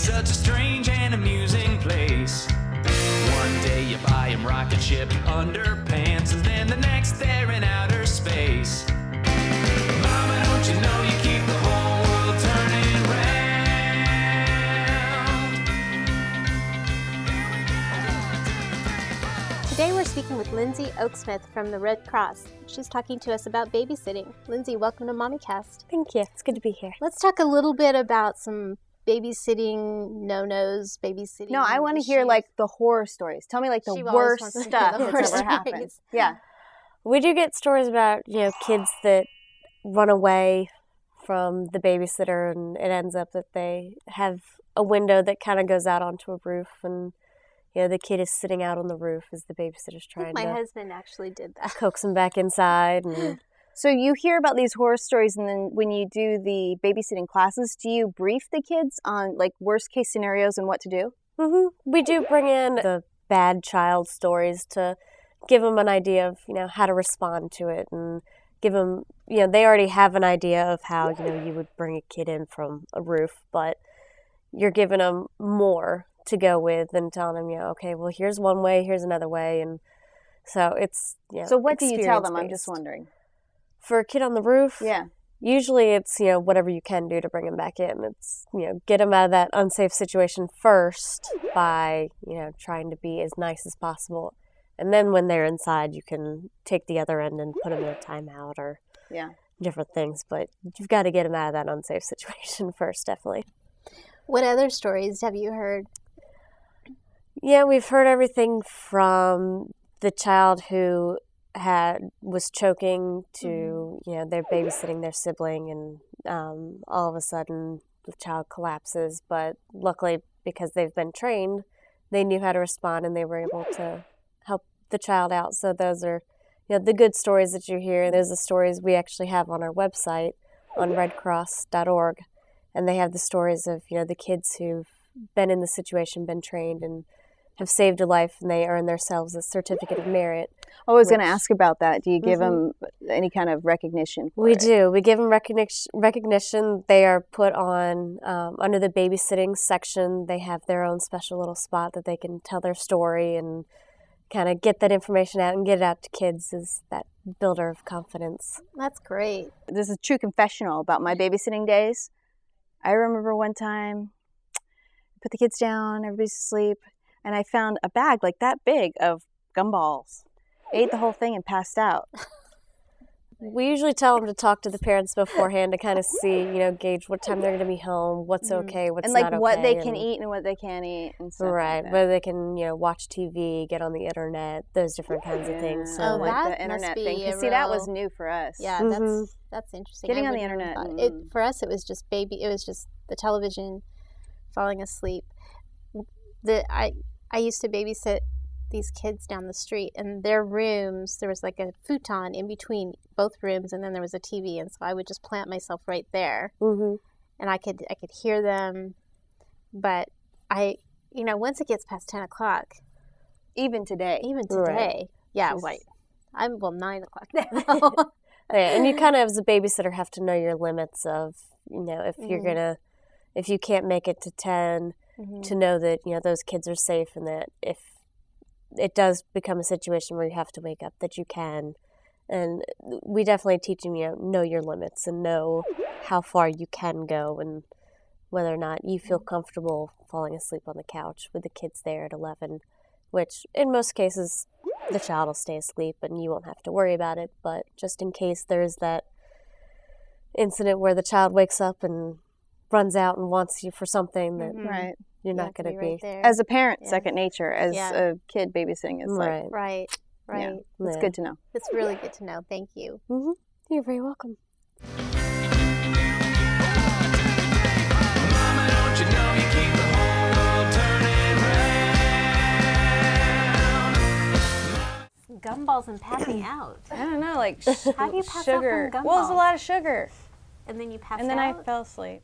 such a strange and amusing place. One day you buy him rocket ship underpants, and then the next they're in outer space. Mama, don't you know you keep the whole world turning round? Today we're speaking with Lindsay Oaksmith from the Red Cross. She's talking to us about babysitting. Lindsay, welcome to MommyCast. Thank you. It's good to be here. Let's talk a little bit about some babysitting no-nos, babysitting. No, I want to hear like the horror stories. Tell me like the worst stuff that's ever happened. Yeah. We do get stories about, kids that run away from the babysitter, and it ends up that they have a window that kind of goes out onto a roof, and the kid is sitting out on the roof as the babysitter's trying my husband actually did that. Coax him back inside. And so you hear about these horror stories, and then when you do the babysitting classes, do you brief the kids on like worst case scenarios and what to do? Mm-hmm. We do bring in the bad child stories to give them an idea of how to respond to it, and give them they already have an idea of how you would bring a kid in from a roof, but you're giving them more to go with and telling them okay, well, here's one way, here's another way, and so it's So what do you tell them? I'm just wondering. For a kid on the roof, yeah, usually it's whatever you can do to bring them back in. It's get them out of that unsafe situation first by trying to be as nice as possible, and then when they're inside, you can take the other end and put them in a timeout or different things. But you've got to get them out of that unsafe situation first, definitely. What other stories have you heard? Yeah, we've heard everything from the child who was choking to they're babysitting their sibling, and all of a sudden the child collapses, but luckily because they've been trained, they knew how to respond and they were able to help the child out. So those are the good stories that you hear. Those are the stories we actually have on our website on redcross.org, and they have the stories of the kids who've been in the situation, been trained, and have saved a life, and they earn themselves a certificate of merit. I was going to ask about that. Do you give them any kind of recognition for it? We do. We give them recognition. They are put on under the babysitting section. They have their own special little spot that they can tell their story and kind of get that information out and get it out to kids as that builder of confidence. That's great. This is a true confessional about my babysitting days. I remember one time, put the kids down, everybody's asleep, and I found a bag like that big of gumballs. Ate the whole thing and passed out. We usually tell them to talk to the parents beforehand to kind of see, gauge what time they're going to be home, what's okay, what's not okay. And what they can eat and what they can't eat and stuff. Right, like whether they can, watch TV, get on the internet, those different kinds of things. So like the internet thing. See, that was new for us. Yeah, that's interesting. Getting on the internet. For us, it was just the television, falling asleep. I used to babysit these kids down the street, and their rooms, there was like a futon in between both rooms, and then there was a TV, and so I would just plant myself right there, and I could hear them, but once it gets past 10 o'clock, even today, right. Yeah, right. I'm 9 o'clock now. Yeah, and you kind of, as a babysitter, have to know your limits of, if you can't make it to 10, to know that, those kids are safe, and that if it does become a situation where you have to wake up, that you can. And we definitely teach them, know your limits and know how far you can go, and whether or not you feel comfortable falling asleep on the couch with the kids there at 11, which in most cases the child will stay asleep and you won't have to worry about it. But just in case there's that incident where the child wakes up and runs out and wants you for something, that you're not going to be. Right, as a parent, second nature. As a kid, babysitting is right. Yeah, it's good to know. It's really good to know. Thank you. You're very welcome. Mama, don't you know you keep the whole world turning round? Gumballs and passing out. I don't know, like How do you pass sugar. out from gumballs? Well, it's a lot of sugar. And then you passed out? And then I fell asleep.